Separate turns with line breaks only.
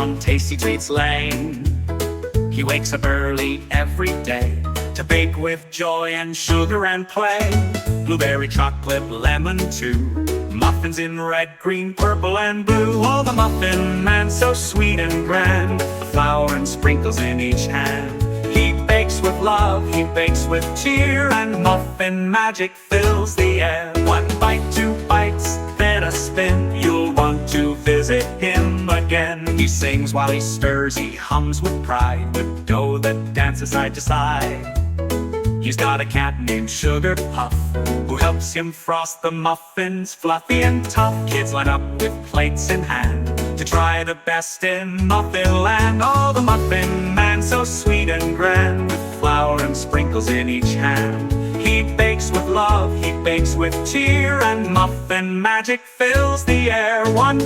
on tasty treats lane. He wakes up early every day to bake with joy and sugar and play. Blueberry, chocolate, lemon too, muffins in red, green, purple and blue. Oh, the Muffin Man, so sweet and grand, flour and sprinkles in each hand. He bakes with love, he bakes with cheer, and muffin magic fills the air. One bite, two bites, then a spin, you'll want to visit him again. He sings while he stirs, he hums with pride, with dough that dances side to side. He's got a cat named Sugar Puff, who helps him frost the muffins fluffy and tough. Kids line up with plates in hand to try the best in Muffin Land. Oh, the Muffin Man, so sweet and grand, with flour and sprinkles in each hand. He bakes with love, he bakes with cheer, and muffin magic fills the air. One